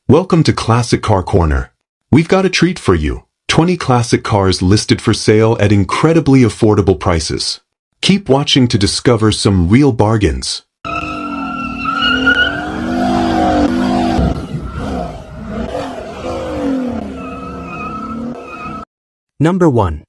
Welcome to Classic Car Corner. We've got a treat for you. 20 classic cars listed for sale at incredibly affordable prices. Keep watching to discover some real bargains. Number 1.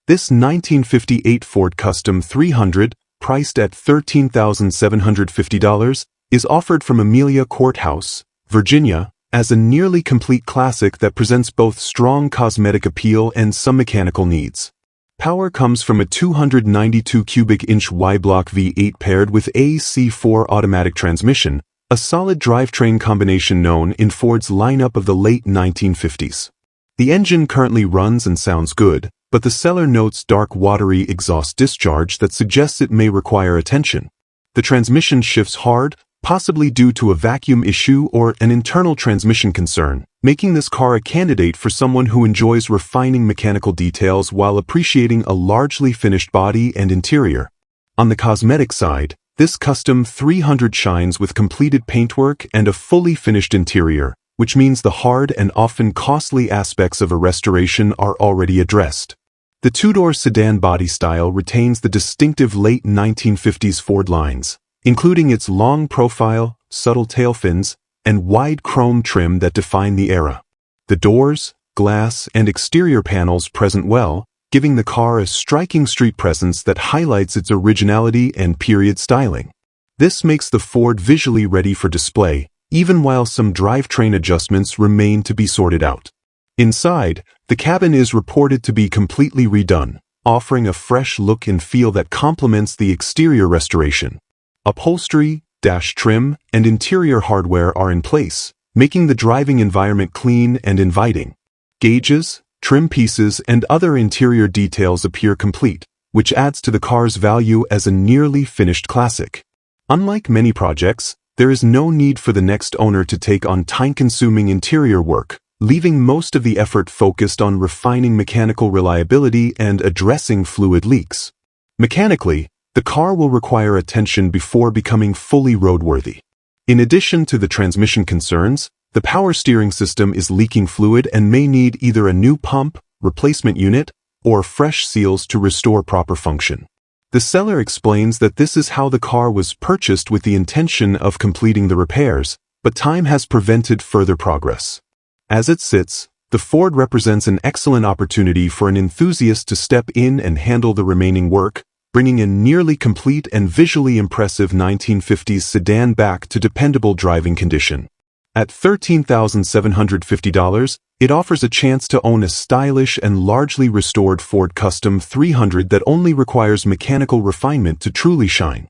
This 1958 Ford Custom 300, priced at $13,750, is offered from Amelia Courthouse, Virginia, as a nearly complete classic that presents both strong cosmetic appeal and some mechanical needs. Power comes from a 292 cubic inch Y-block V8 paired with a C4 automatic transmission, a solid drivetrain combination known in Ford's lineup of the late 1950s. The engine currently runs and sounds good, but the seller notes dark watery exhaust discharge that suggests it may require attention. The transmission shifts hard, possibly due to a vacuum issue or an internal transmission concern, making this car a candidate for someone who enjoys refining mechanical details while appreciating a largely finished body and interior. On the cosmetic side, this Custom 300 shines with completed paintwork and a fully finished interior, which means the hard and often costly aspects of a restoration are already addressed. The two-door sedan body style retains the distinctive late 1950s Ford lines, including its long profile, subtle tail fins, and wide chrome trim that define the era. The doors, glass, and exterior panels present well, giving the car a striking street presence that highlights its originality and period styling. This makes the Ford visually ready for display, even while some drivetrain adjustments remain to be sorted out. Inside, the cabin is reported to be completely redone, offering a fresh look and feel that complements the exterior restoration. Upholstery, dash trim, and interior hardware are in place, making the driving environment clean and inviting. Gauges, trim pieces, and other interior details appear complete, which adds to the car's value as a nearly finished classic. Unlike many projects, there is no need for the next owner to take on time-consuming interior work, leaving most of the effort focused on refining mechanical reliability and addressing fluid leaks. Mechanically, the car will require attention before becoming fully roadworthy. In addition to the transmission concerns, the power steering system is leaking fluid and may need either a new pump, replacement unit, or fresh seals to restore proper function. The seller explains that this is how the car was purchased with the intention of completing the repairs, but time has prevented further progress. As it sits, the Ford represents an excellent opportunity for an enthusiast to step in and handle the remaining work, bringing a nearly complete and visually impressive 1950s sedan back to dependable driving condition. At $13,750, it offers a chance to own a stylish and largely restored Ford Custom 300 that only requires mechanical refinement to truly shine.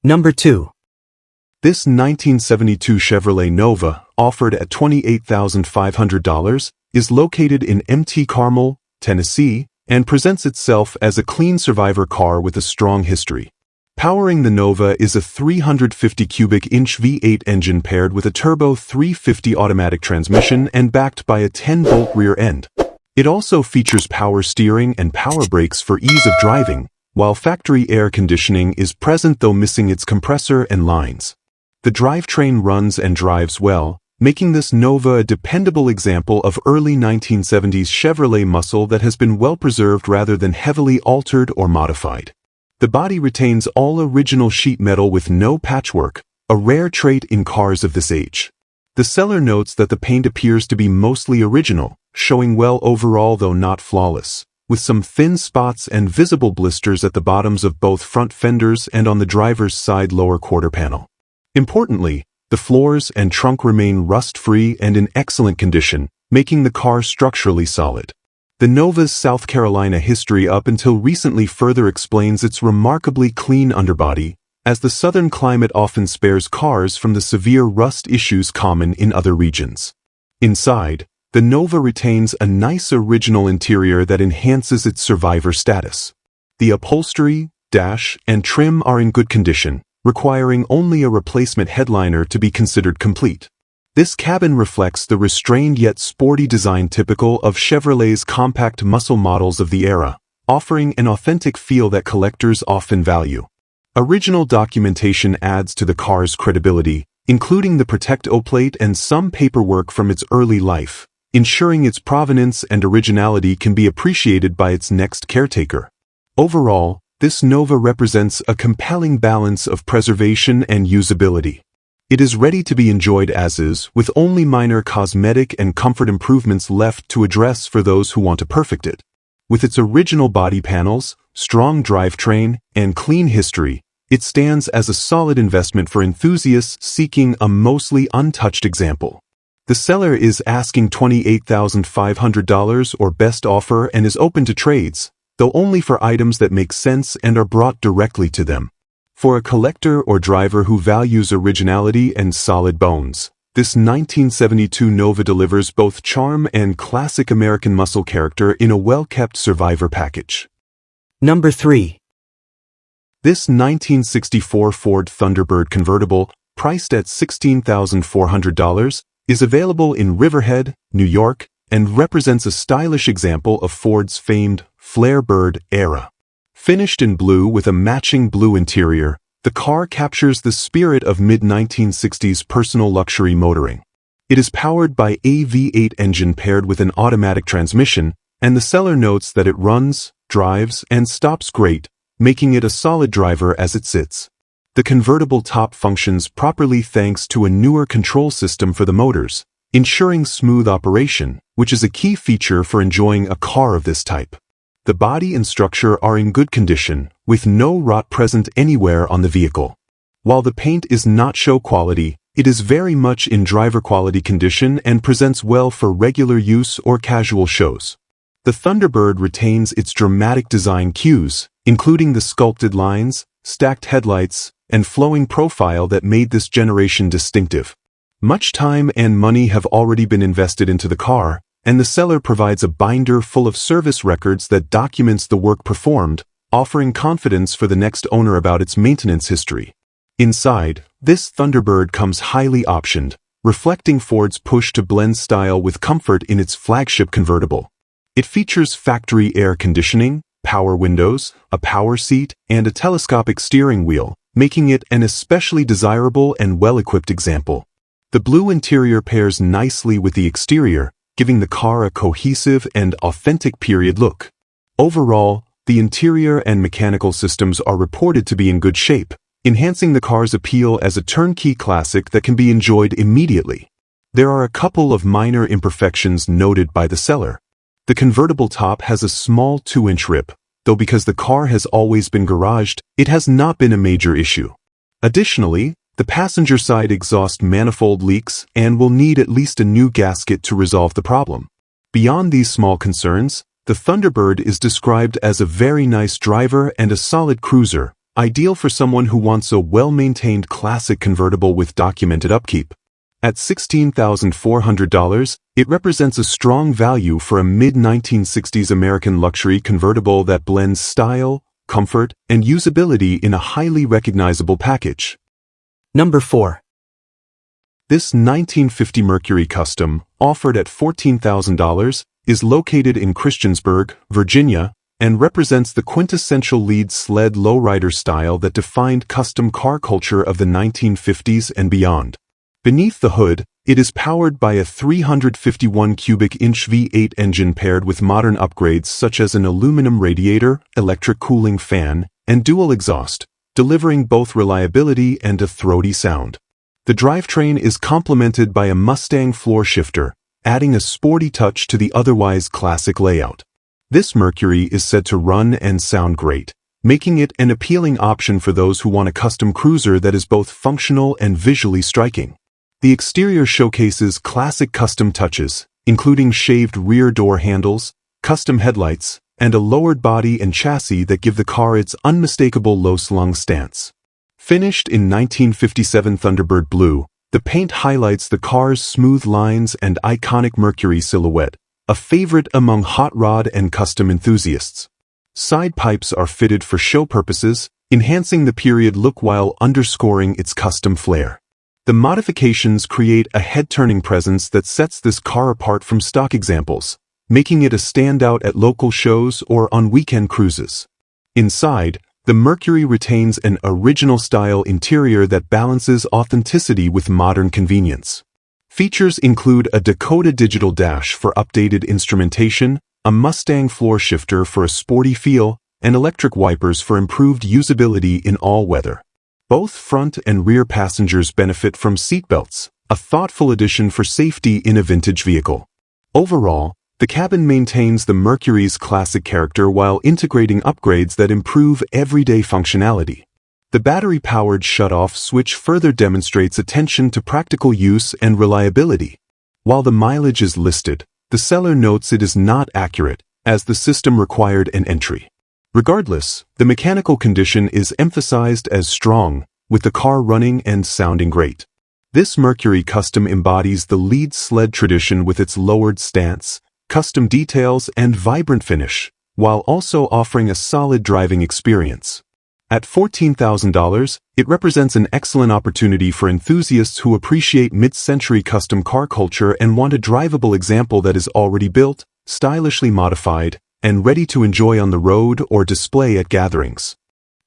Number 2. This 1972 Chevrolet Nova, offered at $28,500, is located in Carmel, Tennessee, and presents itself as a clean survivor car with a strong history. Powering the Nova is a 350 cubic inch V8 engine paired with a turbo 350 automatic transmission and backed by a 10-bolt rear end. It also features power steering and power brakes for ease of driving, while factory air conditioning is present though missing its compressor and lines. The drivetrain runs and drives well, making this Nova a dependable example of early 1970s Chevrolet muscle that has been well preserved rather than heavily altered or modified. The body retains all original sheet metal with no patchwork, a rare trait in cars of this age. The seller notes that the paint appears to be mostly original, showing well overall though not flawless, with some thin spots and visible blisters at the bottoms of both front fenders and on the driver's side lower quarter panel. Importantly, the floors and trunk remain rust-free and in excellent condition, making the car structurally solid. The Nova's South Carolina history up until recently further explains its remarkably clean underbody, as the southern climate often spares cars from the severe rust issues common in other regions. Inside, the Nova retains a nice original interior that enhances its survivor status. The upholstery, dash, and trim are in good condition, requiring only a replacement headliner to be considered complete. This cabin reflects the restrained yet sporty design typical of Chevrolet's compact muscle models of the era, offering an authentic feel that collectors often value. Original documentation adds to the car's credibility, including the Protect O plate and some paperwork from its early life, ensuring its provenance and originality can be appreciated by its next caretaker. Overall, this Nova represents a compelling balance of preservation and usability. It is ready to be enjoyed as is, with only minor cosmetic and comfort improvements left to address for those who want to perfect it. With its original body panels, strong drivetrain, and clean history, it stands as a solid investment for enthusiasts seeking a mostly untouched example. The seller is asking $28,500 or best offer and is open to trades, though only for items that make sense and are brought directly to them. For a collector or driver who values originality and solid bones, this 1972 Nova delivers both charm and classic American muscle character in a well-kept survivor package. Number 3. This 1964 Ford Thunderbird convertible, priced at $16,400, is available in Riverhead, New York, and represents a stylish example of Ford's famed Flare Bird era. Finished in blue with a matching blue interior, the car captures the spirit of mid-1960s personal luxury motoring. It is powered by a V8 engine paired with an automatic transmission, and the seller notes that it runs, drives, and stops great, making it a solid driver as it sits. The convertible top functions properly thanks to a newer control system for the motors, ensuring smooth operation, which is a key feature for enjoying a car of this type. The body and structure are in good condition, with no rot present anywhere on the vehicle. While the paint is not show quality, it is very much in driver quality condition and presents well for regular use or casual shows. The Thunderbird retains its dramatic design cues, including the sculpted lines, stacked headlights, and flowing profile that made this generation distinctive. Much time and money have already been invested into the car, and the seller provides a binder full of service records that documents the work performed, offering confidence for the next owner about its maintenance history. Inside, this Thunderbird comes highly optioned, reflecting Ford's push to blend style with comfort in its flagship convertible. It features factory air conditioning, power windows, a power seat, and a telescopic steering wheel, making it an especially desirable and well-equipped example. The blue interior pairs nicely with the exterior, giving the car a cohesive and authentic period look. Overall, the interior and mechanical systems are reported to be in good shape, enhancing the car's appeal as a turnkey classic that can be enjoyed immediately. There are a couple of minor imperfections noted by the seller. The convertible top has a small 2-inch rip, though because the car has always been garaged, it has not been a major issue. Additionally, the passenger side exhaust manifold leaks and will need at least a new gasket to resolve the problem. Beyond these small concerns, the Thunderbird is described as a very nice driver and a solid cruiser, ideal for someone who wants a well-maintained classic convertible with documented upkeep. At $16,400, it represents a strong value for a mid-1960s American luxury convertible that blends style, comfort, and usability in a highly recognizable package. Number 4. This 1950 Mercury Custom, offered at $14,000, is located in Christiansburg, Virginia, and represents the quintessential lead sled lowrider style that defined custom car culture of the 1950s and beyond. Beneath the hood, it is powered by a 351 cubic inch V8 engine paired with modern upgrades such as an aluminum radiator, electric cooling fan, and dual exhaust, delivering both reliability and a throaty sound. The drivetrain is complemented by a Mustang floor shifter, adding a sporty touch to the otherwise classic layout. This Mercury is said to run and sound great, making it an appealing option for those who want a custom cruiser that is both functional and visually striking. The exterior showcases classic custom touches, including shaved rear door handles, custom headlights, and a lowered body and chassis that give the car its unmistakable low-slung stance. Finished in 1957 Thunderbird blue, the paint highlights the car's smooth lines and iconic Mercury silhouette, a favorite among hot rod and custom enthusiasts. Side pipes are fitted for show purposes, enhancing the period look while underscoring its custom flair. The modifications create a head-turning presence that sets this car apart from stock examples, making it a standout at local shows or on weekend cruises. Inside, The Mercury retains an original-style interior that balances authenticity with modern convenience. Features include a Dakota digital dash for updated instrumentation, a Mustang floor shifter for a sporty feel, and electric wipers for improved usability in all weather. Both front and rear passengers benefit from seatbelts, a thoughtful addition for safety in a vintage vehicle. Overall, the cabin maintains the Mercury's classic character while integrating upgrades that improve everyday functionality. The battery-powered shut-off switch further demonstrates attention to practical use and reliability. While the mileage is listed, the seller notes it is not accurate, as the system required an entry. Regardless, the mechanical condition is emphasized as strong, with the car running and sounding great. This Mercury Custom embodies the lead sled tradition with its lowered stance, custom details, and vibrant finish, while also offering a solid driving experience. At $14,000, it represents an excellent opportunity for enthusiasts who appreciate mid-century custom car culture and want a drivable example that is already built, stylishly modified, and ready to enjoy on the road or display at gatherings.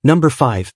Number 5.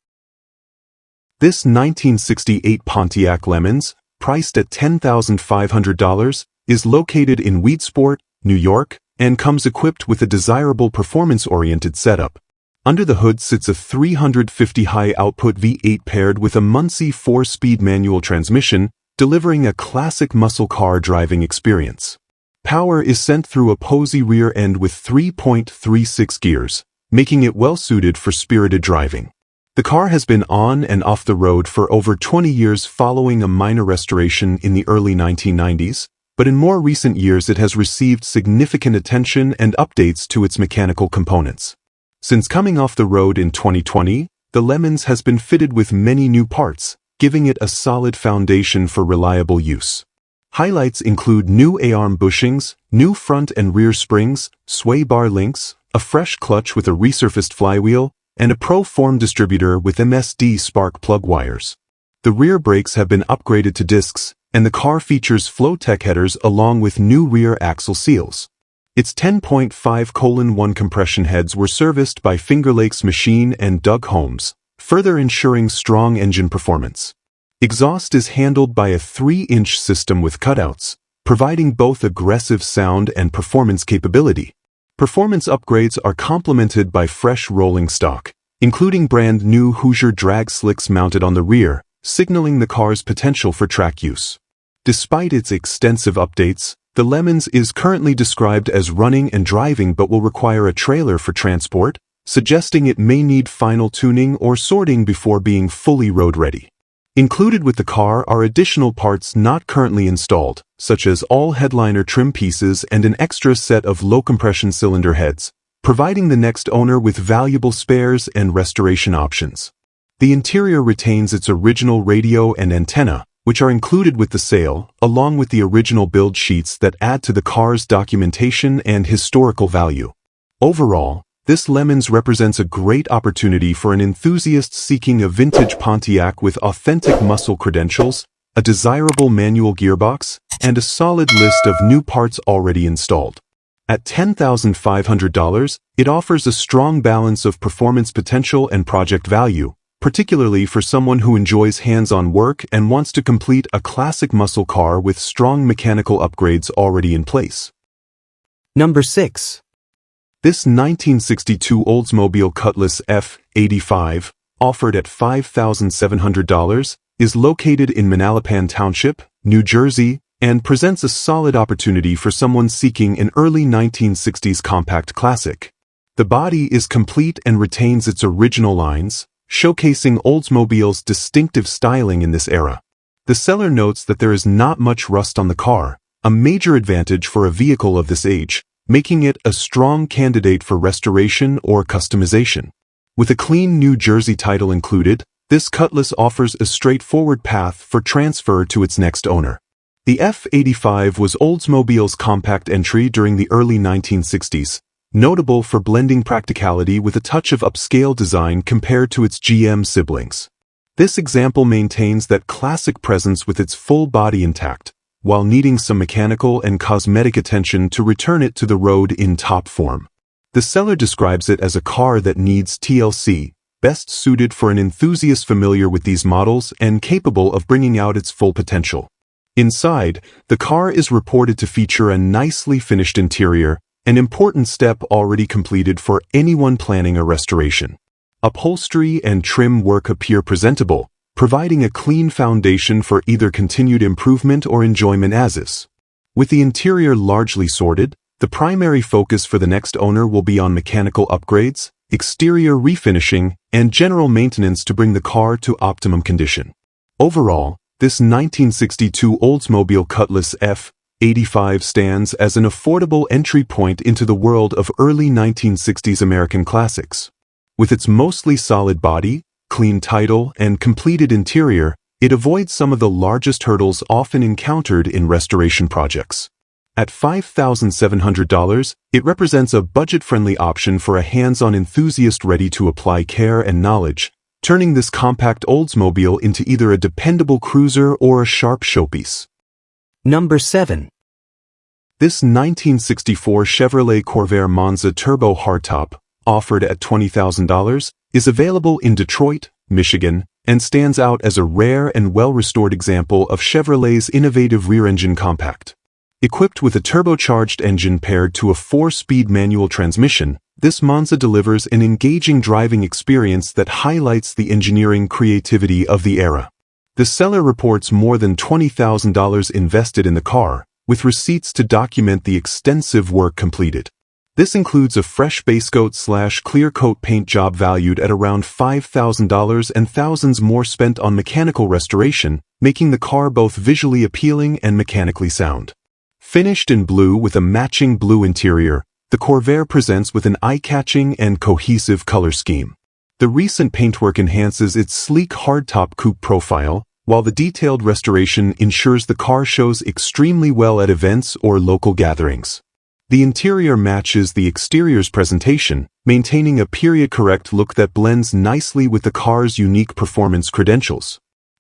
This 1968 Pontiac LeMans, priced at $10,500, is located in Weedsport, New York, and comes equipped with a desirable performance-oriented setup. Under the hood sits a 350 high-output V8 paired with a Monte 4-speed manual transmission, delivering a classic muscle car driving experience. Power is sent through a Posey rear end with 3.36 gears, making it well-suited for spirited driving. The car has been on and off the road for over 20 years following a minor restoration in the early 1990s, but in more recent years it has received significant attention and updates to its mechanical components. Since coming off the road in 2020, the LeMans has been fitted with many new parts, giving it a solid foundation for reliable use. Highlights include new A-arm bushings, new front and rear springs, sway bar links, a fresh clutch with a resurfaced flywheel, and a Pro-Form distributor with MSD spark plug wires. The rear brakes have been upgraded to discs, and the car features Flowtech headers along with new rear axle seals. Its 10.5:1 compression heads were serviced by Finger Lakes Machine and Doug Holmes, further ensuring strong engine performance. Exhaust is handled by a 3-inch system with cutouts, providing both aggressive sound and performance capability. Performance upgrades are complemented by fresh rolling stock, including brand new Hoosier drag slicks mounted on the rear, signaling the car's potential for track use. Despite its extensive updates, the LeMans is currently described as running and driving but will require a trailer for transport, suggesting it may need final tuning or sorting before being fully road-ready. Included with the car are additional parts not currently installed, such as all headliner trim pieces and an extra set of low-compression cylinder heads, providing the next owner with valuable spares and restoration options. The interior retains its original radio and antenna, which are included with the sale, along with the original build sheets that add to the car's documentation and historical value. Overall, this LeMans represents a great opportunity for an enthusiast seeking a vintage Pontiac with authentic muscle credentials, a desirable manual gearbox, and a solid list of new parts already installed. At $10,500, it offers a strong balance of performance potential and project value, particularly for someone who enjoys hands-on work and wants to complete a classic muscle car with strong mechanical upgrades already in place. Number 6. This 1962 Oldsmobile Cutlass F85, offered at $5,700, is located in Manalapan Township, New Jersey, and presents a solid opportunity for someone seeking an early 1960s compact classic. The body is complete and retains its original lines, showcasing Oldsmobile's distinctive styling in this era. The seller notes that there is not much rust on the car, a major advantage for a vehicle of this age, making it a strong candidate for restoration or customization. With a clean New Jersey title included, this Cutlass offers a straightforward path for transfer to its next owner. The F85 was Oldsmobile's compact entry during the early 1960s, notable for blending practicality with a touch of upscale design compared to its GM siblings. This example maintains that classic presence with its full body intact, while needing some mechanical and cosmetic attention to return it to the road in top form. The seller describes it as a car that needs TLC, best suited for an enthusiast familiar with these models and capable of bringing out its full potential. Inside, the car is reported to feature a nicely finished interior, an important step already completed for anyone planning a restoration. Upholstery and trim work appear presentable, providing a clean foundation for either continued improvement or enjoyment as is. With the interior largely sorted, the primary focus for the next owner will be on mechanical upgrades, exterior refinishing, and general maintenance to bring the car to optimum condition. Overall, this 1962 Oldsmobile Cutlass F85 stands as an affordable entry point into the world of early 1960s American classics. With its mostly solid body, clean title, and completed interior, it avoids some of the largest hurdles often encountered in restoration projects. At $5,700, it represents a budget-friendly option for a hands-on enthusiast ready to apply care and knowledge, turning this compact Oldsmobile into either a dependable cruiser or a sharp showpiece. Number 7. This 1964 Chevrolet Corvair Monza Turbo Hardtop, offered at $20,000, is available in Detroit, Michigan, and stands out as a rare and well-restored example of Chevrolet's innovative rear-engine compact. Equipped with a turbocharged engine paired to a 4-speed manual transmission, this Monza delivers an engaging driving experience that highlights the engineering creativity of the era. The seller reports more than $20,000 invested in the car, with receipts to document the extensive work completed. This includes a fresh basecoat/clear coat paint job valued at around $5,000 and thousands more spent on mechanical restoration, making the car both visually appealing and mechanically sound. Finished in blue with a matching blue interior, the Corvair presents with an eye-catching and cohesive color scheme. The recent paintwork enhances its sleek hardtop coupe profile, while the detailed restoration ensures the car shows extremely well at events or local gatherings. The interior matches the exterior's presentation, maintaining a period-correct look that blends nicely with the car's unique performance credentials.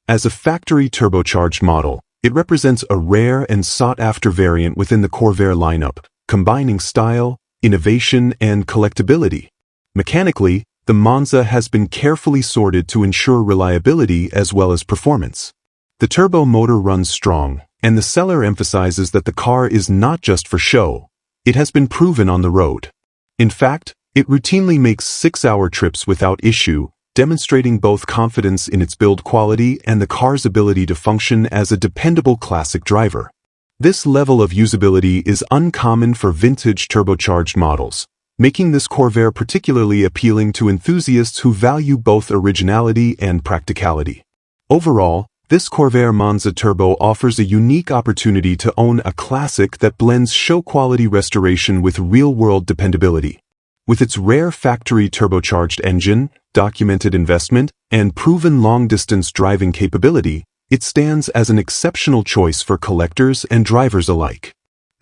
As a factory turbocharged model, it represents a rare and sought-after variant within the Corvair lineup, combining style, innovation, and collectability. Mechanically, the Monza has been carefully sorted to ensure reliability as well as performance. The turbo motor runs strong, and the seller emphasizes that the car is not just for show. It has been proven on the road. In fact, it routinely makes 6-hour trips without issue, demonstrating both confidence in its build quality and the car's ability to function as a dependable classic driver. This level of usability is uncommon for vintage turbocharged models, making this Corvair particularly appealing to enthusiasts who value both originality and practicality. Overall, this Corvair Monza Turbo offers a unique opportunity to own a classic that blends show-quality restoration with real-world dependability. With its rare factory turbocharged engine, documented investment, and proven long-distance driving capability, it stands as an exceptional choice for collectors and drivers alike.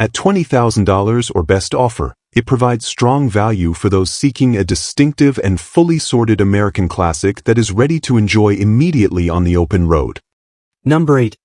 At $20,000 or best offer, it provides strong value for those seeking a distinctive and fully sorted American classic that is ready to enjoy immediately on the open road. Number 8.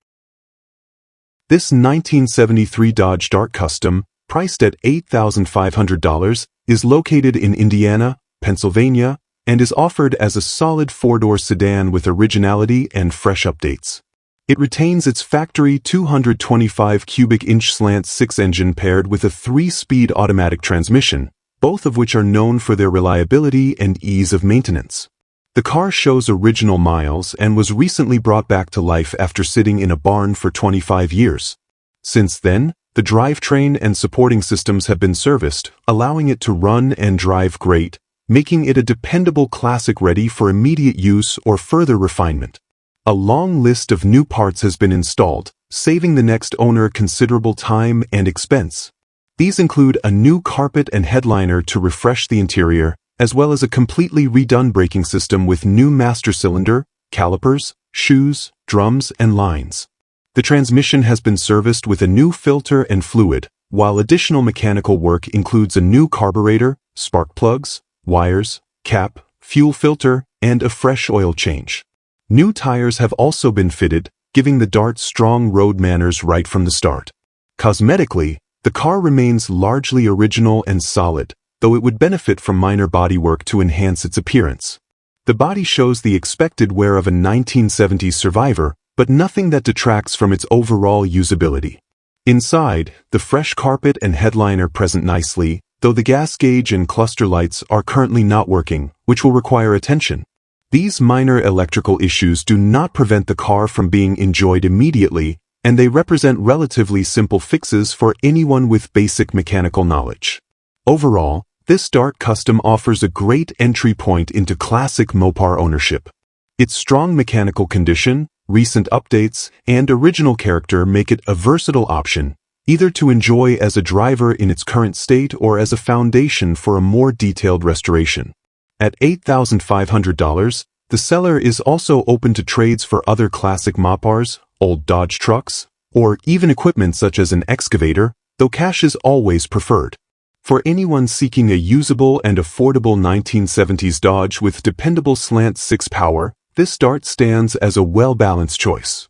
This 1973 Dodge Dart Custom, priced at $8,500, is located in Indiana, Pennsylvania, and is offered as a solid 4-door sedan with originality and fresh updates. It retains its factory 225 cubic inch slant 6 engine paired with a 3-speed automatic transmission, both of which are known for their reliability and ease of maintenance. The car shows original miles and was recently brought back to life after sitting in a barn for 25 years. Since then, the drivetrain and supporting systems have been serviced, allowing it to run and drive great, making it a dependable classic ready for immediate use or further refinement. A long list of new parts has been installed, saving the next owner considerable time and expense. These include a new carpet and headliner to refresh the interior, as well as a completely redone braking system with new master cylinder, calipers, shoes, drums, and lines. The transmission has been serviced with a new filter and fluid, while additional mechanical work includes a new carburetor, spark plugs, wires, cap, fuel filter, and a fresh oil change. New tires have also been fitted, giving the Dart strong road manners right from the start. Cosmetically, the car remains largely original and solid, though it would benefit from minor bodywork to enhance its appearance. The body shows the expected wear of a 1970s survivor, but nothing that detracts from its overall usability. Inside, the fresh carpet and headliner present nicely, though the gas gauge and cluster lights are currently not working, which will require attention. These minor electrical issues do not prevent the car from being enjoyed immediately, and they represent relatively simple fixes for anyone with basic mechanical knowledge. Overall, this Dart Custom offers a great entry point into classic Mopar ownership. Its strong mechanical condition, recent updates, and original character make it a versatile option, either to enjoy as a driver in its current state or as a foundation for a more detailed restoration. At $8,500, the seller is also open to trades for other classic Mopars, old Dodge trucks, or even equipment such as an excavator, though cash is always preferred. For anyone seeking a usable and affordable 1970s Dodge with dependable slant 6 power, this Dart stands as a well-balanced choice.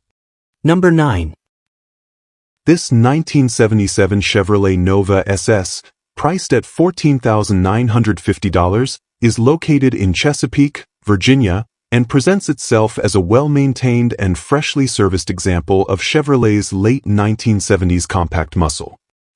Number 9. This 1977 Chevrolet Nova SS, priced at $14,950, is located in Chesapeake, Virginia, and presents itself as a well-maintained and freshly serviced example of Chevrolet's late 1970s compact muscle.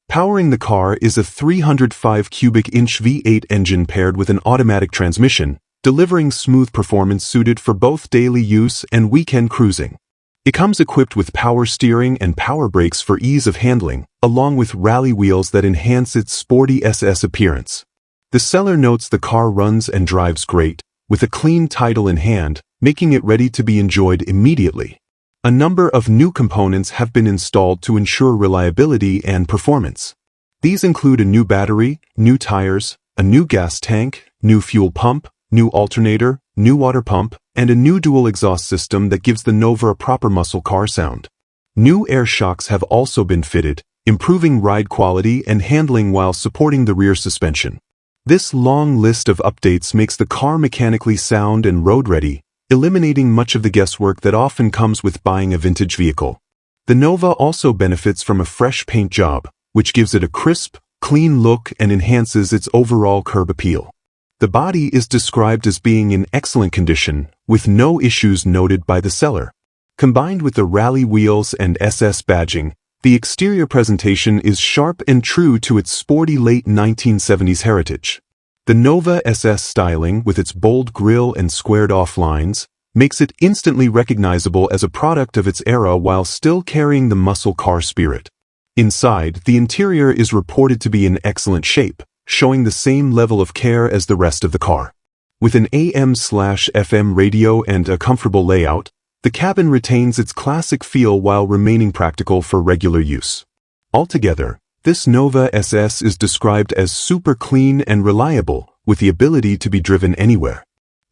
Powering the car is a 305 cubic inch V8 engine paired with an automatic transmission, delivering smooth performance suited for both daily use and weekend cruising. It comes equipped with power steering and power brakes for ease of handling, along with rally wheels that enhance its sporty SS appearance. The seller notes the car runs and drives great, with a clean title in hand, making it ready to be enjoyed immediately. A number of new components have been installed to ensure reliability and performance. These include a new battery, new tires, a new gas tank, new fuel pump, new alternator, new water pump, and a new dual exhaust system that gives the Nova a proper muscle car sound. New air shocks have also been fitted, improving ride quality and handling while supporting the rear suspension. This long list of updates makes the car mechanically sound and road-ready, eliminating much of the guesswork that often comes with buying a vintage vehicle. The Nova also benefits from a fresh paint job, which gives it a crisp, clean look and enhances its overall curb appeal. The body is described as being in excellent condition, with no issues noted by the seller. Combined with the rally wheels and SS badging, the exterior presentation is sharp and true to its sporty late 1970s heritage. The Nova SS styling, with its bold grille and squared-off lines, makes it instantly recognizable as a product of its era while still carrying the muscle car spirit. Inside, the interior is reported to be in excellent shape, showing the same level of care as the rest of the car. With an AM/FM radio and a comfortable layout, the cabin retains its classic feel while remaining practical for regular use. Altogether, this Nova SS is described as super clean and reliable, with the ability to be driven anywhere.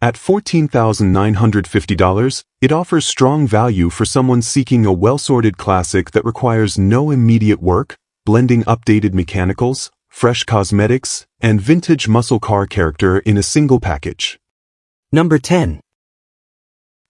At $14,950, it offers strong value for someone seeking a well-sorted classic that requires no immediate work, blending updated mechanicals, fresh cosmetics, and vintage muscle car character in a single package. Number 10.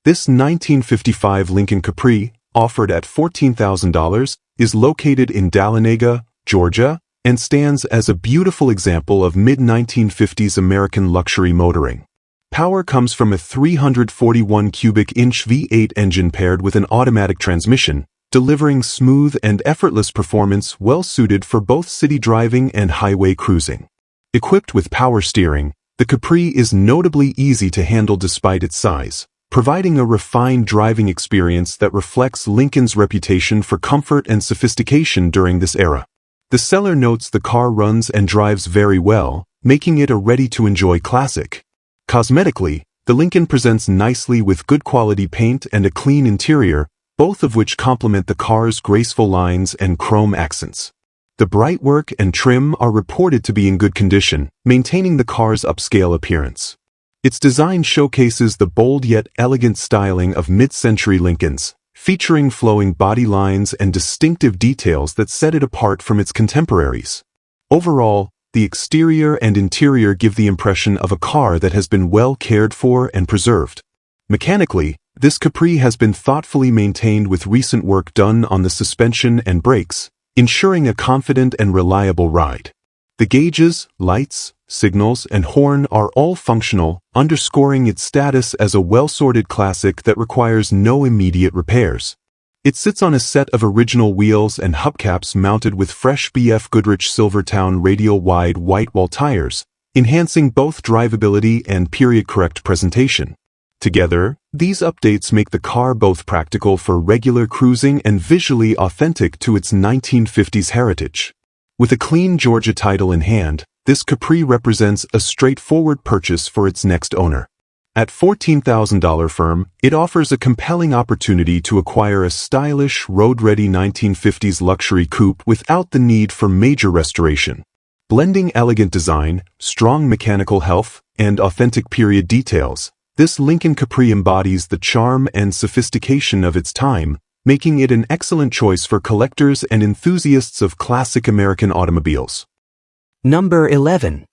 This 1955 Lincoln Capri, offered at $14,000, is located in Dahlonega, Georgia, and stands as a beautiful example of mid-1950s American luxury motoring. Power comes from a 341 cubic inch V8 engine paired with an automatic transmission, delivering smooth and effortless performance well suited for both city driving and highway cruising. Equipped with power steering, the Capri is notably easy to handle despite its size, providing a refined driving experience that reflects Lincoln's reputation for comfort and sophistication during this era. The seller notes the car runs and drives very well, making it a ready-to-enjoy classic. Cosmetically, the Lincoln presents nicely with good quality paint and a clean interior, both of which complement the car's graceful lines and chrome accents. The bright work and trim are reported to be in good condition, maintaining the car's upscale appearance. Its design showcases the bold yet elegant styling of mid-century Lincolns, featuring flowing body lines and distinctive details that set it apart from its contemporaries. Overall, the exterior and interior give the impression of a car that has been well cared for and preserved. Mechanically, this Capri has been thoughtfully maintained with recent work done on the suspension and brakes, ensuring a confident and reliable ride. The gauges, lights, signals, and horn are all functional, underscoring its status as a well-sorted classic that requires no immediate repairs. It sits on a set of original wheels and hubcaps mounted with fresh BF Goodrich Silvertown radial-wide white-wall tires, enhancing both drivability and period-correct presentation. Together, these updates make the car both practical for regular cruising and visually authentic to its 1950s heritage. With a clean Georgia title in hand, this Capri represents a straightforward purchase for its next owner. At $14,000 firm, it offers a compelling opportunity to acquire a stylish, road-ready 1950s luxury coupe without the need for major restoration. Blending elegant design, strong mechanical health, and authentic period details, this Lincoln Capri embodies the charm and sophistication of its time, making it an excellent choice for collectors and enthusiasts of classic American automobiles. Number 11.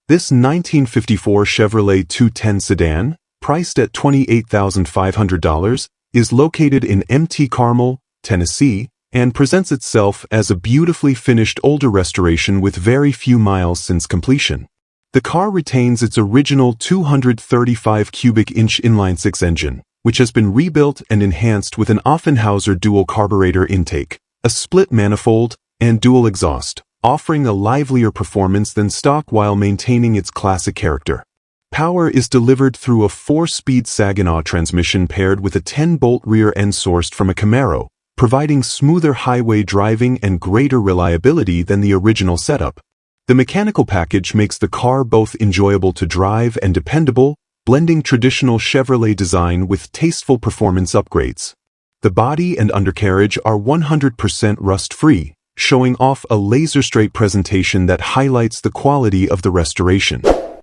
This 1954 Chevrolet 210 sedan, priced at $28,500, is located in MT Carmel, Tennessee, and presents itself as a beautifully finished older restoration with very few miles since completion. The car retains its original 235 cubic inch inline-six engine, which has been rebuilt and enhanced with an Offenhauser dual carburetor intake, a split manifold, and dual exhaust, offering a livelier performance than stock while maintaining its classic character. Power is delivered through a 4-speed Saginaw transmission paired with a 10-bolt rear end sourced from a Camaro, providing smoother highway driving and greater reliability than the original setup. The mechanical package makes the car both enjoyable to drive and dependable, blending traditional Chevrolet design with tasteful performance upgrades. The body and undercarriage are 100% rust-free, showing off a laser-straight presentation that highlights the quality of the restoration.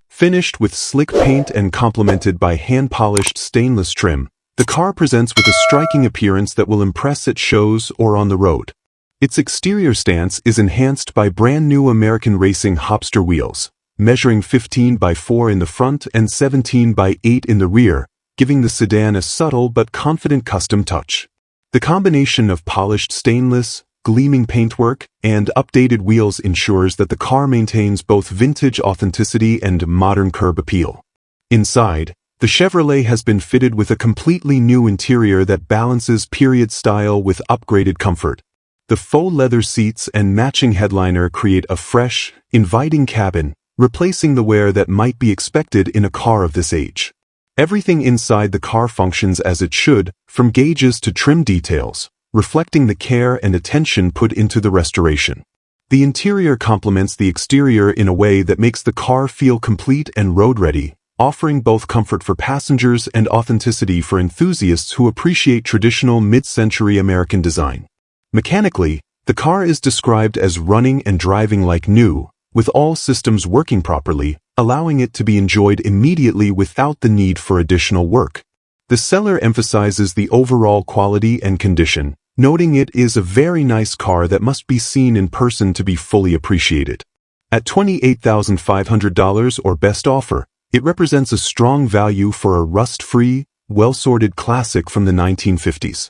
Finished with slick paint and complemented by hand-polished stainless trim, the car presents with a striking appearance that will impress at shows or on the road. Its exterior stance is enhanced by brand-new American Racing Hopster wheels, measuring 15 by 4 in the front and 17 by 8 in the rear, giving the sedan a subtle but confident custom touch. The combination of polished stainless, gleaming paintwork, and updated wheels ensures that the car maintains both vintage authenticity and modern curb appeal. Inside, the Chevrolet has been fitted with a completely new interior that balances period style with upgraded comfort. The faux leather seats and matching headliner create a fresh, inviting cabin, replacing the wear that might be expected in a car of this age. Everything inside the car functions as it should, from gauges to trim details, reflecting the care and attention put into the restoration. The interior complements the exterior in a way that makes the car feel complete and road-ready, offering both comfort for passengers and authenticity for enthusiasts who appreciate traditional mid-century American design. Mechanically, the car is described as running and driving like new, with all systems working properly, allowing it to be enjoyed immediately without the need for additional work. The seller emphasizes the overall quality and condition, noting it is a very nice car that must be seen in person to be fully appreciated. At $28,500 or best offer, it represents a strong value for a rust-free, well-sorted classic from the 1950s.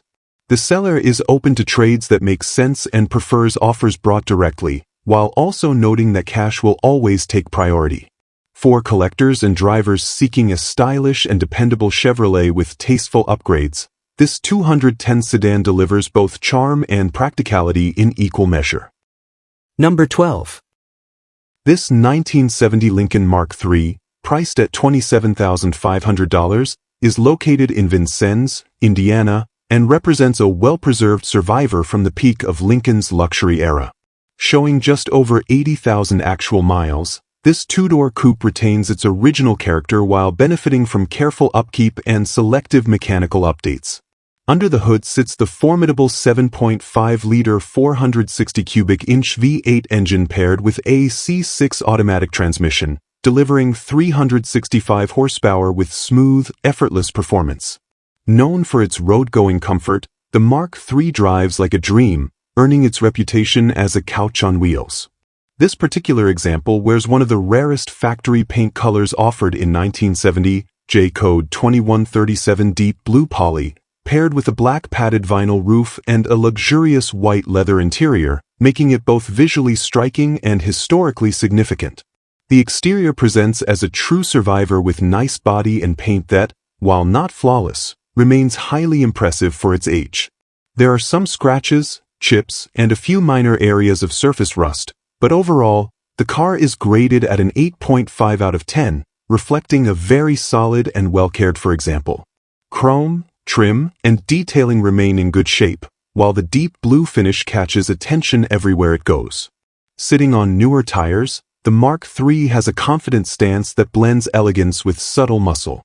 The seller is open to trades that make sense and prefers offers brought directly, while also noting that cash will always take priority. For collectors and drivers seeking a stylish and dependable Chevrolet with tasteful upgrades, this 210 sedan delivers both charm and practicality in equal measure. Number 12. This 1970 Lincoln Mark III, priced at $27,500, is located in Vincennes, Indiana, and represents a well-preserved survivor from the peak of Lincoln's luxury era. Showing just over 80,000 actual miles, this two-door coupe retains its original character while benefiting from careful upkeep and selective mechanical updates. Under the hood sits the formidable 7.5-liter 460 cubic inch V8 engine paired with a C6 automatic transmission, delivering 365 horsepower with smooth, effortless performance. Known for its road-going comfort, the Mark III drives like a dream, earning its reputation as a couch on wheels. This particular example wears one of the rarest factory paint colors offered in 1970, J-Code 2137 Deep Blue Poly, paired with a black padded vinyl roof and a luxurious white leather interior, making it both visually striking and historically significant. The exterior presents as a true survivor with nice body and paint that, while not flawless, remains highly impressive for its age. There are some scratches, chips, and a few minor areas of surface rust, but overall, the car is graded at an 8.5 out of 10, reflecting a very solid and well-cared-for example. Chrome, trim, and detailing remain in good shape, while the deep blue finish catches attention everywhere it goes. Sitting on newer tires, the Mark III has a confident stance that blends elegance with subtle muscle.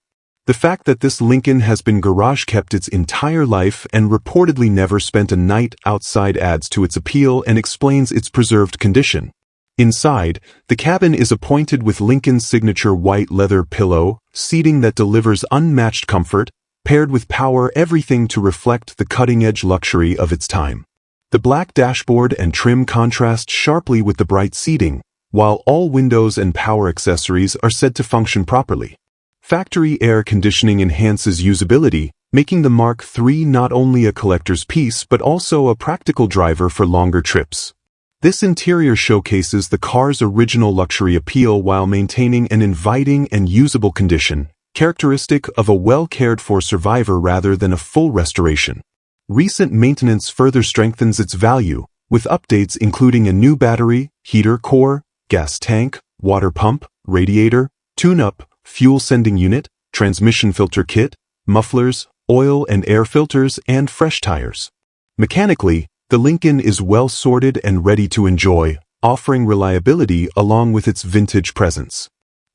The fact that this Lincoln has been garage-kept its entire life and reportedly never spent a night outside adds to its appeal and explains its preserved condition. Inside, the cabin is appointed with Lincoln's signature white leather pillow, seating that delivers unmatched comfort, paired with power everything to reflect the cutting-edge luxury of its time. The black dashboard and trim contrast sharply with the bright seating, while all windows and power accessories are said to function properly. Factory air conditioning enhances usability, making the Mark III not only a collector's piece but also a practical driver for longer trips. This interior showcases the car's original luxury appeal while maintaining an inviting and usable condition, characteristic of a well-cared-for survivor rather than a full restoration. Recent maintenance further strengthens its value, with updates including a new battery, heater core, gas tank, water pump, radiator, tune-up, fuel sending unit, transmission filter kit, mufflers, oil and air filters, and fresh tires. Mechanically, the Lincoln is well sorted and ready to enjoy, offering reliability along with its vintage presence.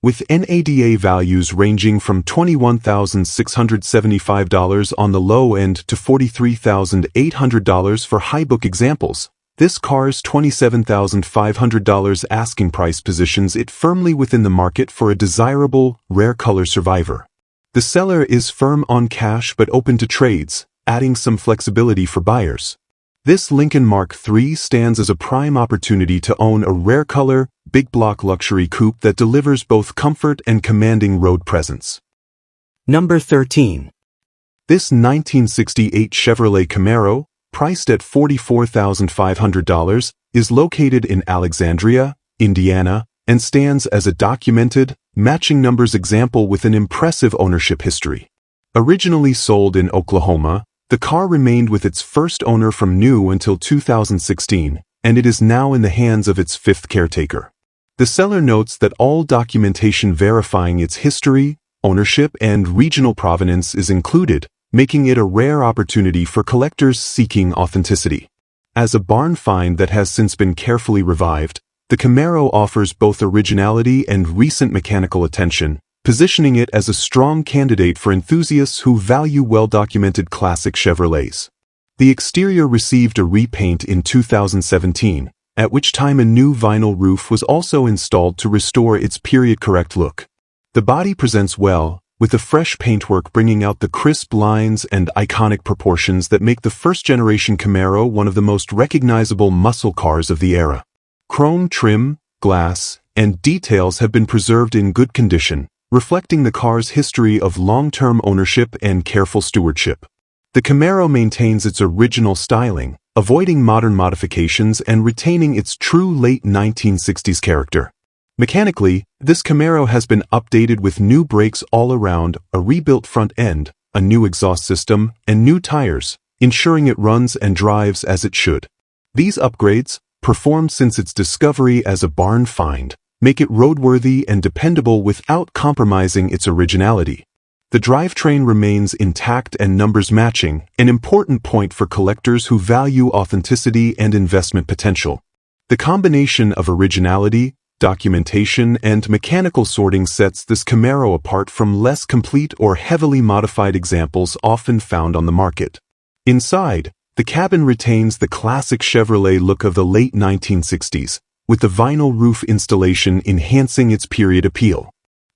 With NADA values ranging from $21,675 on the low end to $43,800 for high-book examples, this car's $27,500 asking price positions it firmly within the market for a desirable, rare color survivor. The seller is firm on cash but open to trades, adding some flexibility for buyers. This Lincoln Mark III stands as a prime opportunity to own a rare color, big block luxury coupe that delivers both comfort and commanding road presence. Number 13. This 1968 Chevrolet Camaro, priced at $44,500, is located in Alexandria, Indiana, and stands as a documented, matching numbers example with an impressive ownership history. Originally sold in Oklahoma, the car remained with its first owner from new until 2016, and it is now in the hands of its fifth caretaker. The seller notes that all documentation verifying its history, ownership, and regional provenance is included, making it a rare opportunity for collectors seeking authenticity. As a barn find that has since been carefully revived, the Camaro offers both originality and recent mechanical attention, positioning it as a strong candidate for enthusiasts who value well-documented classic Chevrolets. The exterior received a repaint in 2017, at which time a new vinyl roof was also installed to restore its period-correct look. The body presents well, with the fresh paintwork bringing out the crisp lines and iconic proportions that make the first-generation Camaro one of the most recognizable muscle cars of the era. Chrome trim, glass, and details have been preserved in good condition, reflecting the car's history of long-term ownership and careful stewardship. The Camaro maintains its original styling, avoiding modern modifications and retaining its true late 1960s character. Mechanically, this Camaro has been updated with new brakes all around, a rebuilt front end, a new exhaust system, and new tires, ensuring it runs and drives as it should. These upgrades, performed since its discovery as a barn find, make it roadworthy and dependable without compromising its originality. The drivetrain remains intact and numbers matching, an important point for collectors who value authenticity and investment potential. The combination of originality, documentation, and mechanical sorting sets this Camaro apart from less complete or heavily modified examples often found on the market. Inside, the cabin retains the classic Chevrolet look of the late 1960s, with the vinyl roof installation enhancing its period appeal.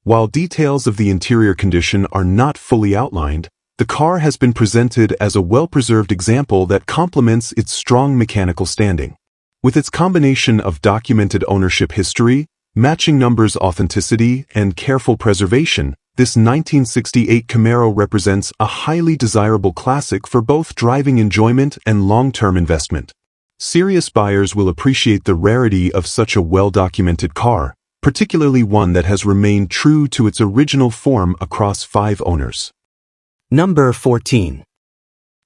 While details of the interior condition are not fully outlined, the car has been presented as a well-preserved example that complements its strong mechanical standing. With its combination of documented ownership history, matching numbers authenticity, and careful preservation, This 1968 Camaro represents a highly desirable classic for both driving enjoyment and long-term investment. Serious buyers will appreciate the rarity of such a well-documented car, particularly one that has remained true to its original form across 5 owners. Number 14.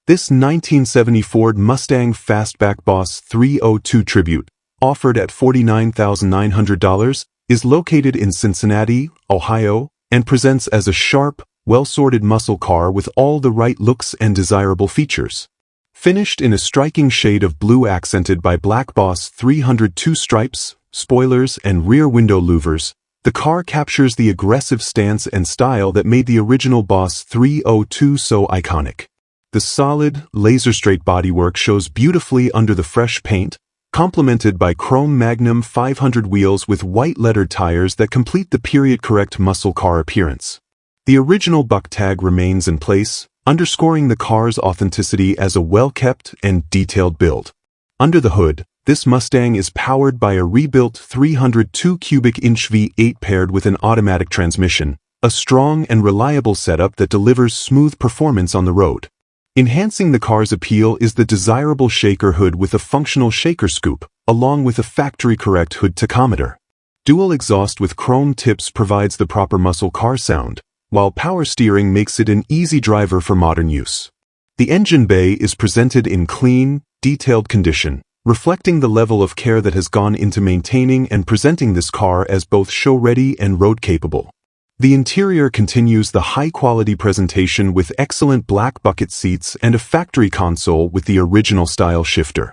This 1970 Ford Mustang Fastback Boss 302 Tribute, offered at $49,900, is located in Cincinnati, Ohio, and presents as a sharp, well-sorted muscle car with all the right looks and desirable features. Finished in a striking shade of blue accented by black Boss 302 stripes, spoilers, and rear window louvers, the car captures the aggressive stance and style that made the original Boss 302 so iconic. The solid, laser-straight bodywork shows beautifully under the fresh paint, complemented by chrome Magnum 500 wheels with white lettered tires that complete the period-correct muscle car appearance. The original buck tag remains in place, underscoring the car's authenticity as a well-kept and detailed build. Under the hood, this Mustang is powered by a rebuilt 302 cubic inch V8 paired with an automatic transmission, a strong and reliable setup that delivers smooth performance on the road. Enhancing the car's appeal is the desirable shaker hood with a functional shaker scoop, along with a factory-correct hood tachometer. Dual exhaust with chrome tips provides the proper muscle car sound, while power steering makes it an easy driver for modern use. The engine bay is presented in clean, detailed condition, reflecting the level of care that has gone into maintaining and presenting this car as both show-ready and road-capable. The interior continues the high-quality presentation with excellent black bucket seats and a factory console with the original style shifter.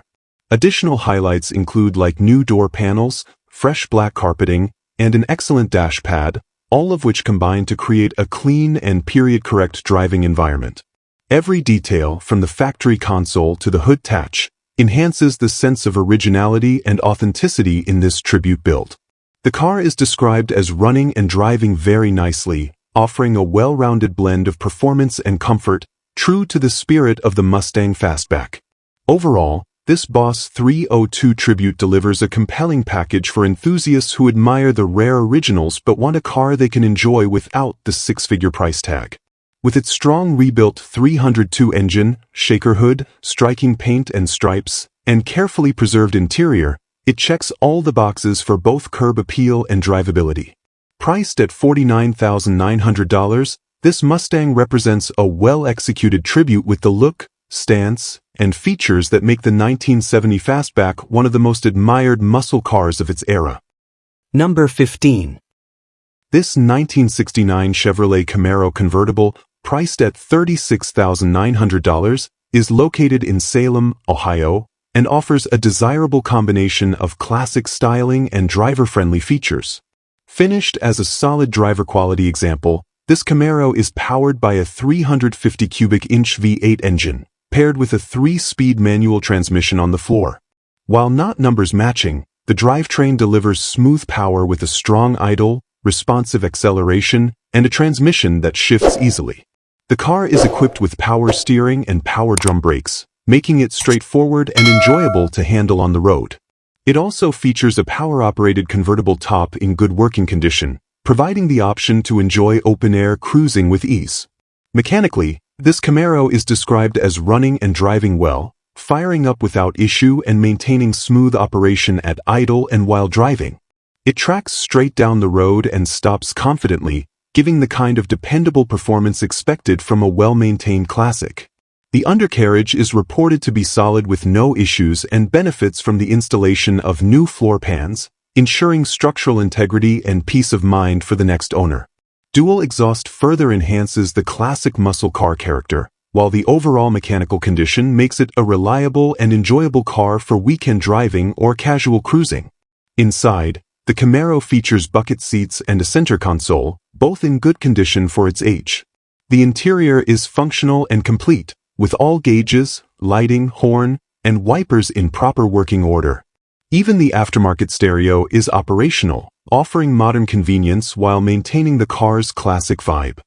Additional highlights include like new door panels, fresh black carpeting, and an excellent dash pad, all of which combine to create a clean and period-correct driving environment. Every detail, from the factory console to the hood hatch, enhances the sense of originality and authenticity in this tribute build. The car is described as running and driving very nicely, offering a well-rounded blend of performance and comfort, true to the spirit of the Mustang Fastback. Overall, this Boss 302 Tribute delivers a compelling package for enthusiasts who admire the rare originals but want a car they can enjoy without the six-figure price tag. With its strong rebuilt 302 engine, shaker hood, striking paint and stripes, and carefully preserved interior, it checks all the boxes for both curb appeal and drivability. Priced at $49,900, this Mustang represents a well-executed tribute with the look, stance, and features that make the 1970 Fastback one of the most admired muscle cars of its era. Number 15. This 1969 Chevrolet Camaro convertible, priced at $36,900, is located in Salem, Ohio, and offers a desirable combination of classic styling and driver-friendly features. Finished as a solid driver quality example, this Camaro is powered by a 350 cubic inch V8 engine, paired with a 3-speed manual transmission on the floor. While not numbers matching, the drivetrain delivers smooth power with a strong idle, responsive acceleration, and a transmission that shifts easily. The car is equipped with power steering and power drum brakes, making it straightforward and enjoyable to handle on the road. It also features a power-operated convertible top in good working condition, providing the option to enjoy open-air cruising with ease. Mechanically, this Camaro is described as running and driving well, firing up without issue and maintaining smooth operation at idle and while driving. It tracks straight down the road and stops confidently, giving the kind of dependable performance expected from a well-maintained classic. The undercarriage is reported to be solid with no issues and benefits from the installation of new floor pans, ensuring structural integrity and peace of mind for the next owner. Dual exhaust further enhances the classic muscle car character, while the overall mechanical condition makes it a reliable and enjoyable car for weekend driving or casual cruising. Inside, the Camaro features bucket seats and a center console, both in good condition for its age. The interior is functional and complete, with all gauges, lighting, horn, and wipers in proper working order. Even the aftermarket stereo is operational, offering modern convenience while maintaining the car's classic vibe.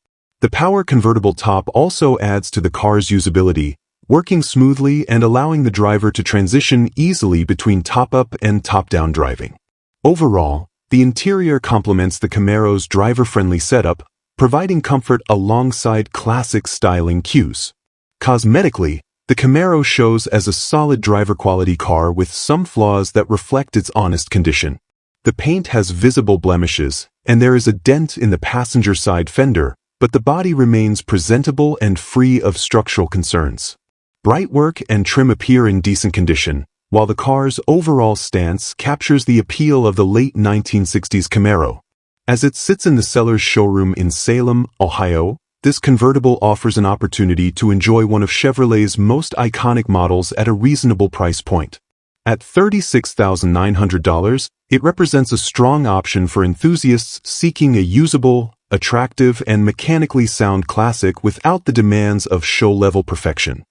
The power convertible top also adds to the car's usability, working smoothly and allowing the driver to transition easily between top-up and top-down driving. Overall, the interior complements the Camaro's driver-friendly setup, providing comfort alongside classic styling cues. Cosmetically, the Camaro shows as a solid driver quality car with some flaws that reflect its honest condition. The paint has visible blemishes, and there is a dent in the passenger side fender, but the body remains presentable and free of structural concerns. Bright work and trim appear in decent condition, while the car's overall stance captures the appeal of the late 1960s Camaro. As it sits in the seller's showroom in Salem, Ohio, this convertible offers an opportunity to enjoy one of Chevrolet's most iconic models at a reasonable price point. At $36,900, it represents a strong option for enthusiasts seeking a usable, attractive, and mechanically sound classic without the demands of show-level perfection.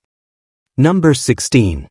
Number 16.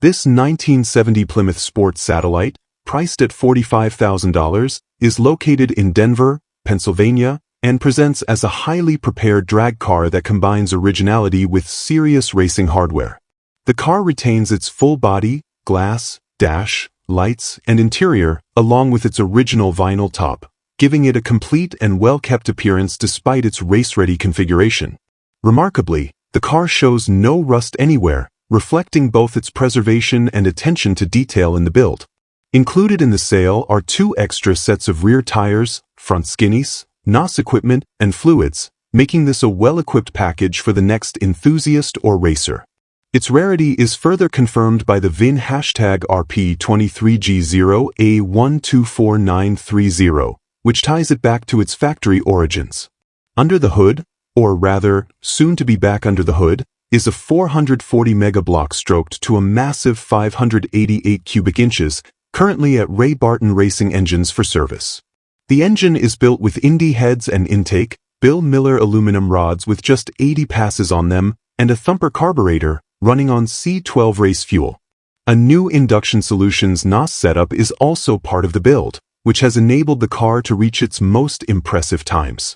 This 1970 Plymouth Sport Satellite, priced at $45,000, is located in Denver, Pennsylvania, and presents as a highly prepared drag car that combines originality with serious racing hardware. The car retains its full body, glass, dash, lights, and interior, along with its original vinyl top, giving it a complete and well-kept appearance despite its race-ready configuration. Remarkably, the car shows no rust anywhere, reflecting both its preservation and attention to detail in the build. Included in the sale are 2 extra sets of rear tires, front skinnies, NOS equipment, and fluids, making this a well-equipped package for the next enthusiast or racer. Its rarity is further confirmed by the VIN #RP23G0A124930, which ties it back to its factory origins. Under the hood, or rather, soon to be back under the hood, is a 440 megablock stroked to a massive 588 cubic inches, currently at Ray Barton Racing Engines for service. The engine is built with Indy heads and intake, Bill Miller aluminum rods with just 80 passes on them, and a thumper carburetor, running on C12 race fuel. A new Induction Solutions NOS setup is also part of the build, which has enabled the car to reach its most impressive times.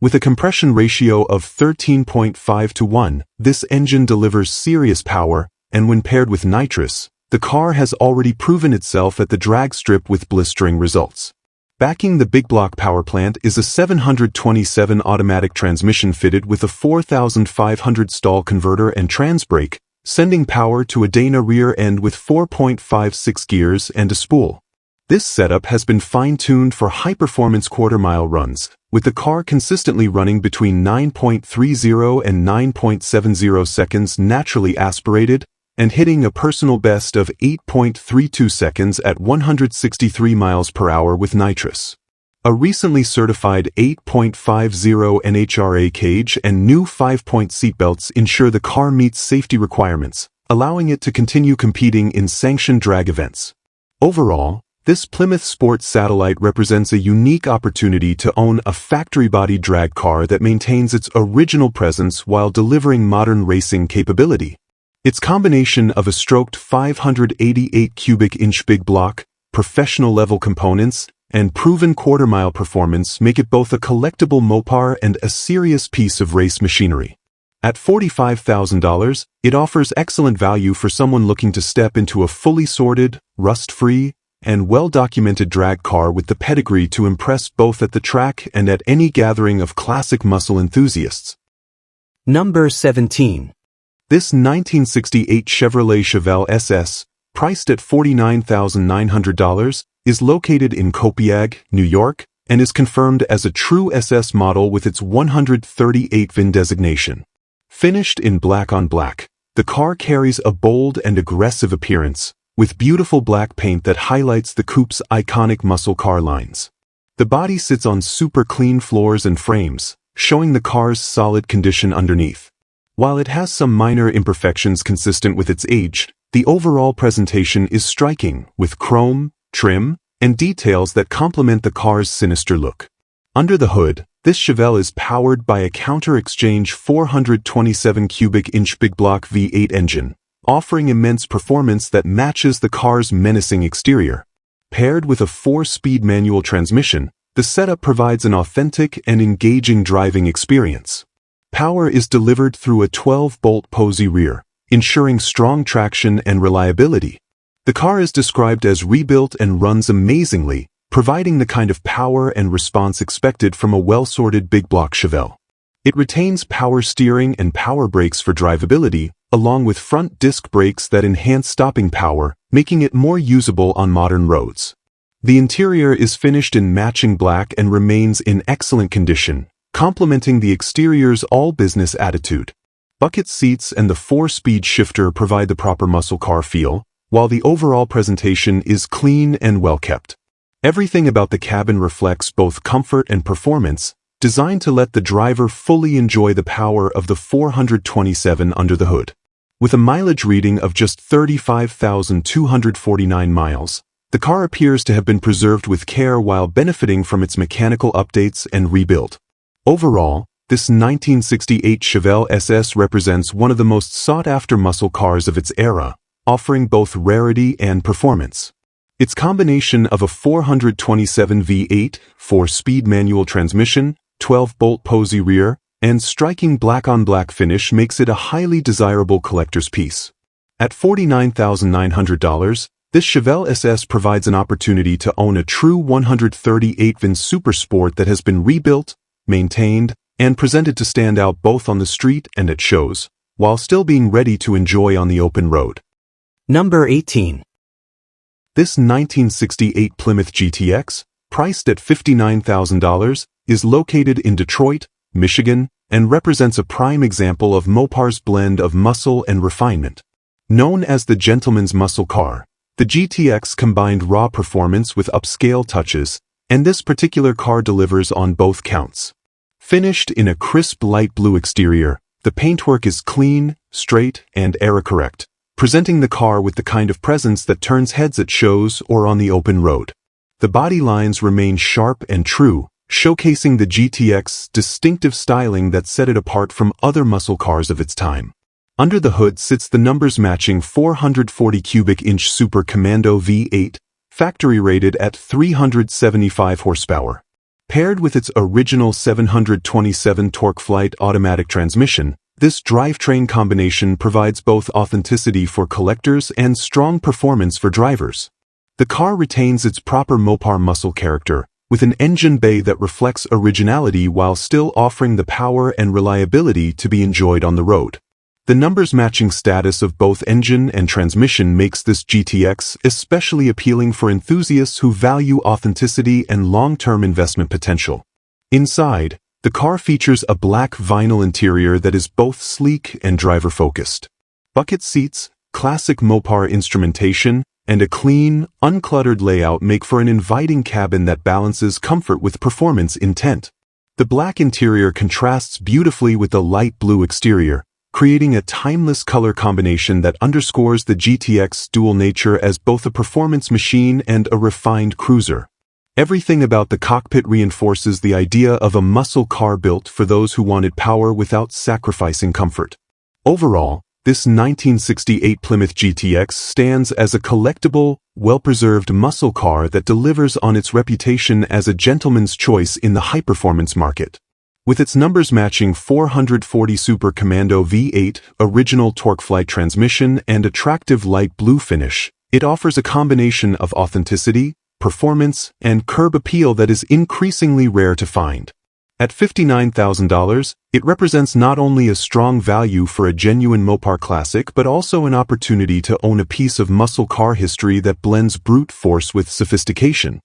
With a compression ratio of 13.5:1, this engine delivers serious power, and when paired with nitrous, the car has already proven itself at the drag strip with blistering results. Backing the big block power plant is a 727 automatic transmission fitted with a 4,500 stall converter and trans brake, sending power to a Dana rear end with 4.56 gears and a spool. This setup has been fine-tuned for high-performance quarter-mile runs, with the car consistently running between 9.30 and 9.70 seconds naturally aspirated, and hitting a personal best of 8.32 seconds at 163 miles per hour with nitrous. A recently certified 8.50 NHRA cage and new 5-point seatbelts ensure the car meets safety requirements, allowing it to continue competing in sanctioned drag events. Overall, this Plymouth Sport Satellite represents a unique opportunity to own a factory-body drag car that maintains its original presence while delivering modern racing capability. Its combination of a stroked 588 cubic inch big block, professional-level components, and proven quarter-mile performance make it both a collectible Mopar and a serious piece of race machinery. At $45,000, it offers excellent value for someone looking to step into a fully sorted, rust-free, and well-documented drag car with the pedigree to impress both at the track and at any gathering of classic muscle enthusiasts. Number 17. This 1968 Chevrolet Chevelle SS, priced at $49,900, is located in Copiague, New York, and is confirmed as a true SS model with its 138 VIN designation. Finished in black on black, the car carries a bold and aggressive appearance, with beautiful black paint that highlights the coupe's iconic muscle car lines. The body sits on super clean floors and frames, showing the car's solid condition underneath. While it has some minor imperfections consistent with its age, the overall presentation is striking, with chrome, trim, and details that complement the car's sinister look. Under the hood, this Chevelle is powered by a counter-exchange 427 cubic inch big block V8 engine, offering immense performance that matches the car's menacing exterior. Paired with a 4-speed manual transmission, the setup provides an authentic and engaging driving experience. Power is delivered through a 12-bolt Posey rear, ensuring strong traction and reliability. The car is described as rebuilt and runs amazingly, providing the kind of power and response expected from a well-sorted big-block Chevelle. It retains power steering and power brakes for drivability, along with front disc brakes that enhance stopping power, making it more usable on modern roads. The interior is finished in matching black and remains in excellent condition, complementing the exterior's all-business attitude. Bucket seats and the 4-speed shifter provide the proper muscle car feel, while the overall presentation is clean and well-kept. Everything about the cabin reflects both comfort and performance, designed to let the driver fully enjoy the power of the 427 under the hood. With a mileage reading of just 35,249 miles, the car appears to have been preserved with care while benefiting from its mechanical updates and rebuild. Overall, this 1968 Chevelle SS represents one of the most sought-after muscle cars of its era, offering both rarity and performance. Its combination of a 427 V8, 4-speed manual transmission, 12-bolt posy rear, and striking black-on-black finish makes it a highly desirable collector's piece. At $49,900, this Chevelle SS provides an opportunity to own a true 138VIN Supersport that has been rebuilt, maintained, and presented to stand out both on the street and at shows, while still being ready to enjoy on the open road. Number 18. This 1968 Plymouth GTX, priced at $59,000, is located in Detroit, Michigan, and represents a prime example of Mopar's blend of muscle and refinement. Known as the gentleman's muscle car, the GTX combined raw performance with upscale touches, and this particular car delivers on both counts. Finished in a crisp light blue exterior, the paintwork is clean, straight, and era-correct, presenting the car with the kind of presence that turns heads at shows or on the open road. The body lines remain sharp and true, showcasing the GTX's distinctive styling that set it apart from other muscle cars of its time. Under the hood sits the numbers-matching 440 cubic inch Super Commando V8, factory-rated at 375 horsepower. Paired with its original 727 TorqueFlite automatic transmission, this drivetrain combination provides both authenticity for collectors and strong performance for drivers. The car retains its proper Mopar muscle character, with an engine bay that reflects originality while still offering the power and reliability to be enjoyed on the road. The numbers-matching status of both engine and transmission makes this GTX especially appealing for enthusiasts who value authenticity and long-term investment potential. Inside, the car features a black vinyl interior that is both sleek and driver-focused. Bucket seats, classic Mopar instrumentation, and a clean, uncluttered layout make for an inviting cabin that balances comfort with performance intent. The black interior contrasts beautifully with the light blue exterior, creating a timeless color combination that underscores the GTX's dual nature as both a performance machine and a refined cruiser. Everything about the cockpit reinforces the idea of a muscle car built for those who wanted power without sacrificing comfort. Overall, this 1968 Plymouth GTX stands as a collectible, well-preserved muscle car that delivers on its reputation as a gentleman's choice in the high-performance market. With its numbers-matching 440 Super Commando V8, original TorqueFlite transmission, and attractive light blue finish, it offers a combination of authenticity, performance, and curb appeal that is increasingly rare to find. At $59,000, it represents not only a strong value for a genuine Mopar classic but also an opportunity to own a piece of muscle car history that blends brute force with sophistication.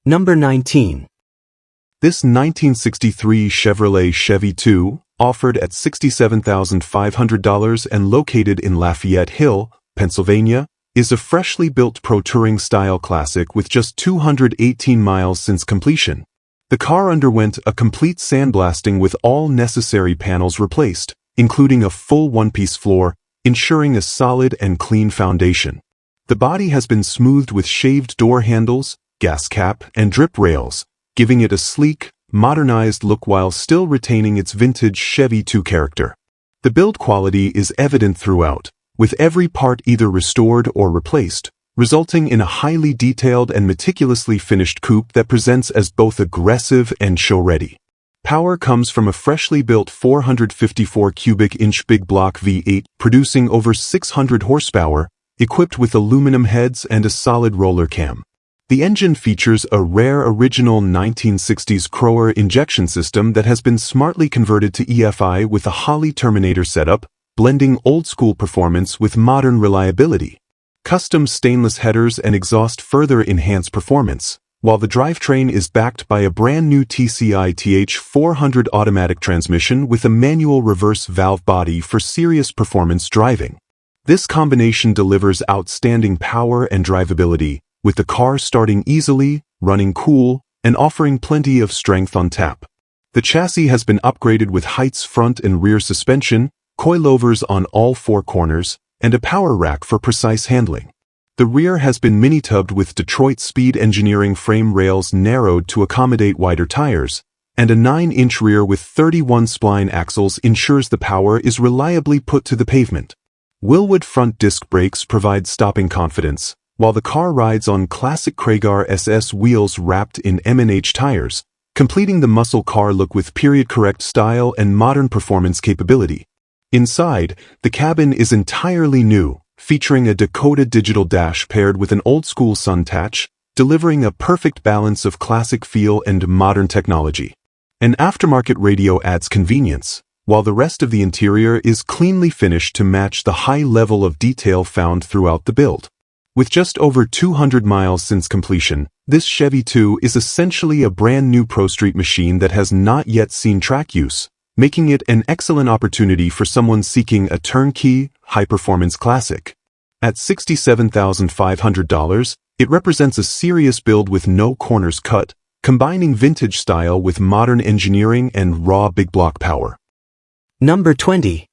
Number 19. This 1963 Chevrolet Chevy II, offered at $67,500 and located in Lafayette Hill, Pennsylvania, is a freshly built Pro Touring-style classic with just 218 miles since completion. The car underwent a complete sandblasting with all necessary panels replaced, including a full one-piece floor, ensuring a solid and clean foundation. The body has been smoothed with shaved door handles, gas cap, and drip rails, giving it a sleek, modernized look while still retaining its vintage Chevy II character. The build quality is evident throughout, with every part either restored or replaced, resulting in a highly detailed and meticulously finished coupe that presents as both aggressive and show-ready. Power comes from a freshly built 454 cubic inch big block V8 producing over 600 horsepower, equipped with aluminum heads and a solid roller cam. The engine features a rare original 1960s Corvair injection system that has been smartly converted to EFI with a Holley Terminator setup, blending old-school performance with modern reliability. Custom stainless headers and exhaust further enhance performance, while the drivetrain is backed by a brand-new TCI TH400 automatic transmission with a manual reverse valve body for serious performance driving. This combination delivers outstanding power and drivability, with the car starting easily, running cool, and offering plenty of strength on tap. The chassis has been upgraded with Heights front and rear suspension, coilovers on all four corners, and a power rack for precise handling. The rear has been mini-tubbed with Detroit Speed Engineering frame rails narrowed to accommodate wider tires, and a 9-inch rear with 31 spline axles ensures the power is reliably put to the pavement. Wilwood front disc brakes provide stopping confidence, while the car rides on classic Corvair SS wheels wrapped in M&H tires, completing the muscle car look with period-correct style and modern performance capability. Inside, the cabin is entirely new, featuring a Dakota digital dash paired with an old-school Suntouch, delivering a perfect balance of classic feel and modern technology. An aftermarket radio adds convenience, while the rest of the interior is cleanly finished to match the high level of detail found throughout the build. With just over 200 miles since completion, this Chevy II is essentially a brand new Pro Street machine that has not yet seen track use, making it an excellent opportunity for someone seeking a turnkey, high-performance classic. At $67,500, it represents a serious build with no corners cut, combining vintage style with modern engineering and raw big block power. Number 20.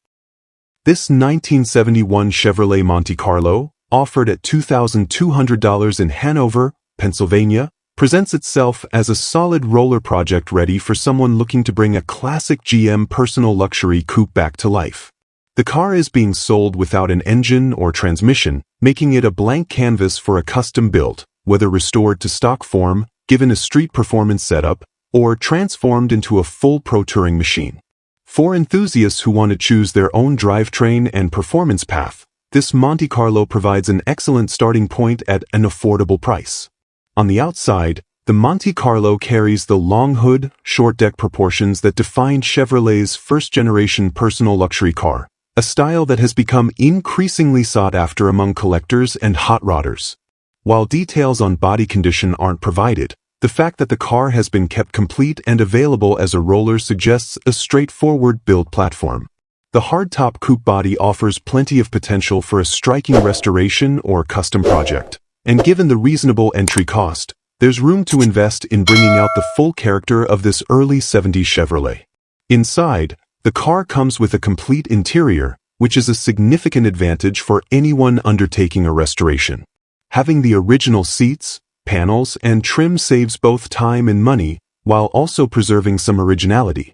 This 1971 Chevrolet Monte Carlo, offered at $2,200 in Hanover, Pennsylvania, presents itself as a solid roller project ready for someone looking to bring a classic GM personal luxury coupe back to life. The car is being sold without an engine or transmission, making it a blank canvas for a custom build, whether restored to stock form, given a street performance setup, or transformed into a full pro touring machine. For enthusiasts who want to choose their own drivetrain and performance path, this Monte Carlo provides an excellent starting point at an affordable price. On the outside, the Monte Carlo carries the long hood, short deck proportions that defined Chevrolet's first-generation personal luxury car, a style that has become increasingly sought after among collectors and hot rodders. While details on body condition aren't provided, the fact that the car has been kept complete and available as a roller suggests a straightforward build platform. The hardtop coupe body offers plenty of potential for a striking restoration or custom project, and given the reasonable entry cost, there's room to invest in bringing out the full character of this early 70s Chevrolet. Inside, the car comes with a complete interior, which is a significant advantage for anyone undertaking a restoration. Having the original seats, panels, and trim saves both time and money, while also preserving some originality.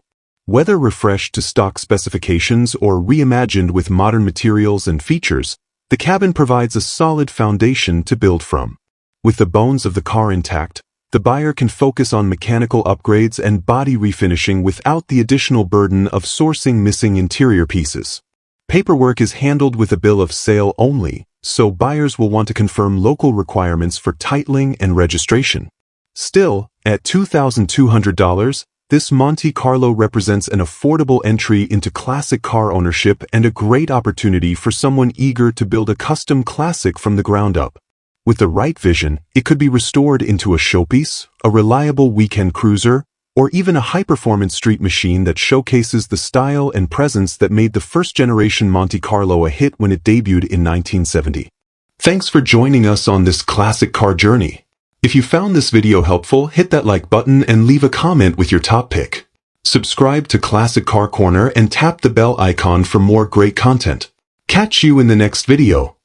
Whether refreshed to stock specifications or reimagined with modern materials and features, the cabin provides a solid foundation to build from. With the bones of the car intact, the buyer can focus on mechanical upgrades and body refinishing without the additional burden of sourcing missing interior pieces. Paperwork is handled with a bill of sale only, so buyers will want to confirm local requirements for titling and registration. Still, at $2,200, this Monte Carlo represents an affordable entry into classic car ownership and a great opportunity for someone eager to build a custom classic from the ground up. With the right vision, it could be restored into a showpiece, a reliable weekend cruiser, or even a high-performance street machine that showcases the style and presence that made the first-generation Monte Carlo a hit when it debuted in 1970. Thanks for joining us on this classic car journey. If you found this video helpful, hit that like button and leave a comment with your top pick. Subscribe to Classic Car Corner and tap the bell icon for more great content. Catch you in the next video.